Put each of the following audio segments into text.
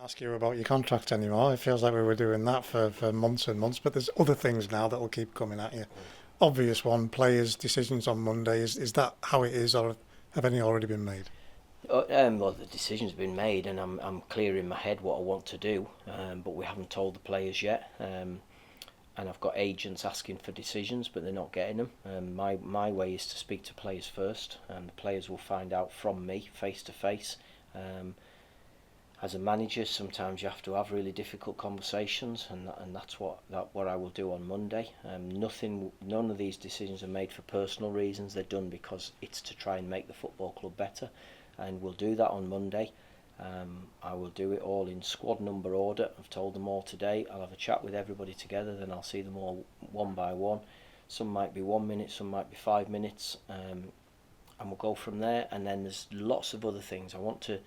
Ask you about your contract anymore. It feels like we were doing that for months and months, but there's other things now that will keep coming at you. Obvious one, players' decisions on Monday. Is that how it is, or have any already been made? Well, the decision's been made, and I'm clear in my head what I want to do, but we haven't told the players yet. And I've got agents asking for decisions, but they're not getting them. My way is to speak to players first, and the players will find out from me face to face. Um, as a manager, sometimes you have to have really difficult conversations, and that's what I will do on Monday. None of these decisions are made for personal reasons. They're done because it's to try and make the football club better, and we'll do that on Monday. I will do it all in squad number order. I've told them all today. I'll have a chat with everybody together, then I'll see them all one by one. Some might be 1 minute, some might be 5 minutes, and we'll go from there. And then there's lots of other things. I want to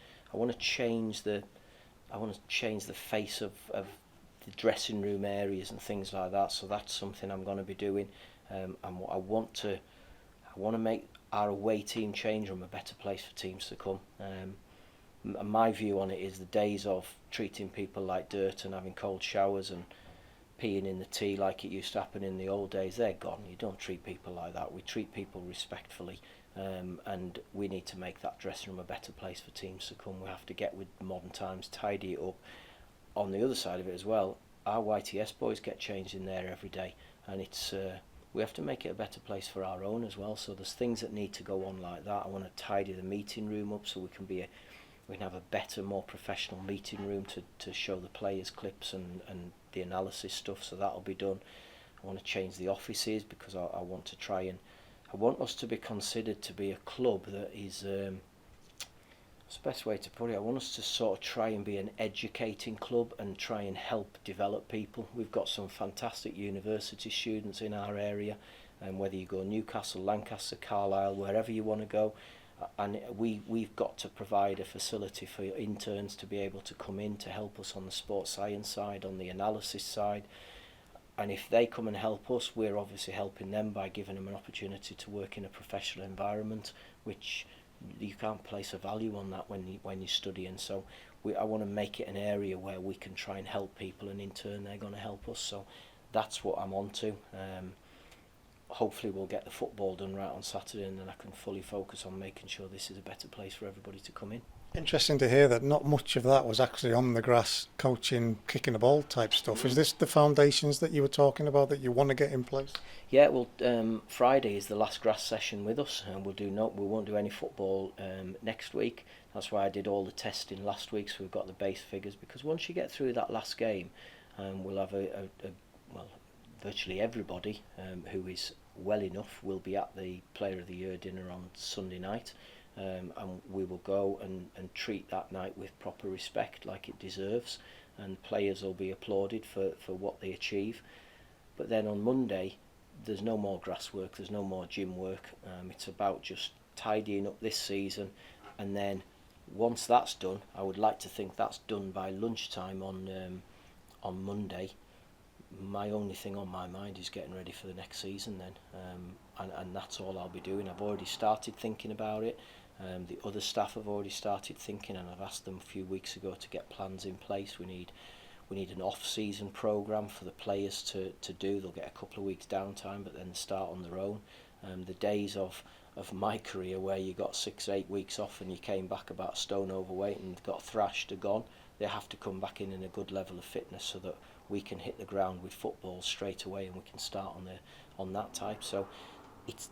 change the face of the dressing room areas and things like that. So that's something I'm going to be doing. And what I want to make our away team change room a better place for teams to come. My view on it is the days of treating people like dirt and having cold showers and peeing in the tea like it used to happen in the old days, they're gone. You don't treat people like that. We treat people respectfully, and we need to make that dressing room a better place for teams to come. We have to get with modern times, tidy it up. On the other side of it as well, our YTS boys get changed in there every day, and we have to make it a better place for our own as well. So there's things that need to go on like that. I want to tidy the meeting room up so we can have a better, more professional meeting room to show the players clips and the analysis stuff, so that'll be done. I want to change the offices because I want to try and I want us to be considered to be a club that is what's the best way to put it? I want us to sort of try and be an educating club and try and help develop people. We've got some fantastic university students in our area, and whether you go Newcastle, Lancaster, Carlisle, wherever you want to go, and we've got to provide a facility for interns to be able to come in to help us on the sports science side, on the analysis side. And if they come and help us, we're obviously helping them by giving them an opportunity to work in a professional environment, which you can't place a value on that when you're studying. So I want to make it an area where we can try and help people, and in turn they're going to help us. So that's what I'm on to. Hopefully we'll get the football done right on Saturday, and then I can fully focus on making sure this is a better place for everybody to come in. Interesting to hear that not much of that was actually on the grass, coaching, kicking a ball type stuff. Is this the foundations that you were talking about that you want to get in place? Yeah, well, Friday is the last grass session with us, and we won't do any football next week. That's why I did all the testing last week, so we've got the base figures. Because once you get through that last game, we'll have well, virtually everybody who is well enough will be at the Player of the Year dinner on Sunday night. And we will go and treat that night with proper respect, like it deserves, and players will be applauded for what they achieve. But then on Monday, there's no more grass work, there's no more gym work. It's about just tidying up this season, and then once that's done, I would like to think that's done by lunchtime on Monday. My only thing on my mind is getting ready for the next season then, and that's all I'll be doing. I've already started thinking about it. The other staff have already started thinking, and I've asked them a few weeks ago to get plans in place. We need an off-season programme for the players to do. They'll get a couple of weeks downtime, but then start on their own. The days of my career where you got 6-8 weeks off and you came back about a stone overweight and got thrashed are gone. They have to come back in a good level of fitness so that we can hit the ground with football straight away, and we can start on that type. So it's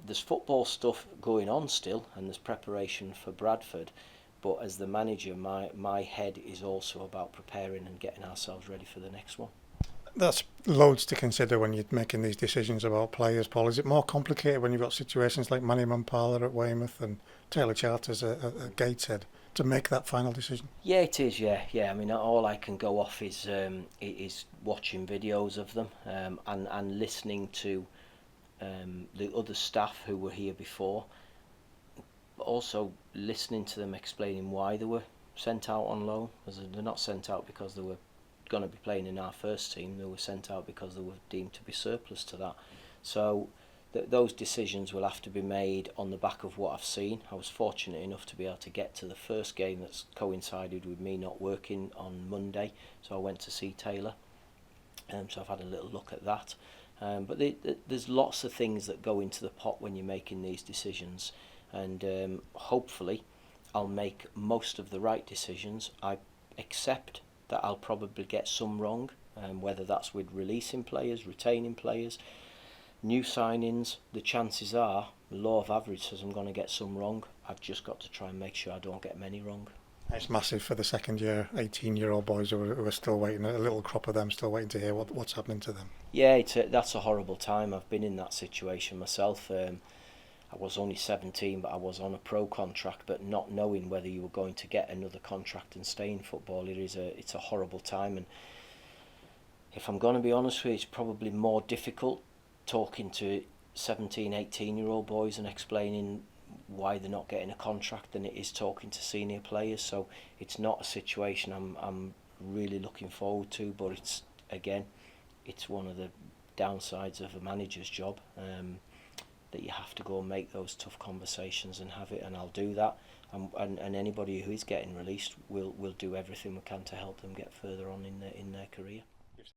there's football stuff going on still, and there's preparation for Bradford, but as the manager, my head is also about preparing and getting ourselves ready for the next one. That's loads to consider when you're making these decisions about players, Paul. Is it more complicated when you've got situations like Manny Mampala at Weymouth and Taylor Charters at Gateshead to make that final decision? Yeah, it is. Yeah. I mean, all I can go off is watching videos of them, and listening to the other staff who were here before. But also listening to them explaining why they were sent out on loan. As they're not sent out because they were going to be playing in our first team. They were sent out because they were deemed to be surplus to that. So those decisions will have to be made on the back of what I've seen. I was fortunate enough to be able to get to the first game that's coincided with me not working on Monday, so I went to see Taylor. So I've had a little look at that. But there's lots of things that go into the pot when you're making these decisions, and hopefully I'll make most of the right decisions. I accept that I'll probably get some wrong, whether that's with releasing players, retaining players, new signings. The chances are, the law of average says I'm going to get some wrong. I've just got to try and make sure I don't get many wrong. It's massive for the second year, 18-year-old boys who are still waiting, a little crop of them still waiting to hear what's happening to them. Yeah, that's a horrible time. I've been in that situation myself. I was only 17, but I was on a pro contract, but not knowing whether you were going to get another contract and stay in football, it's a horrible time. And if I'm going to be honest with you, it's probably more difficult talking to 17, 18-year-old boys and explaining why they're not getting a contract than it is talking to senior players. So it's not a situation I'm really looking forward to, but it's one of the downsides of a manager's job, that you have to go and make those tough conversations and have it, and I'll do that. And anybody who is getting released, we'll do everything we can to help them get further on in their career.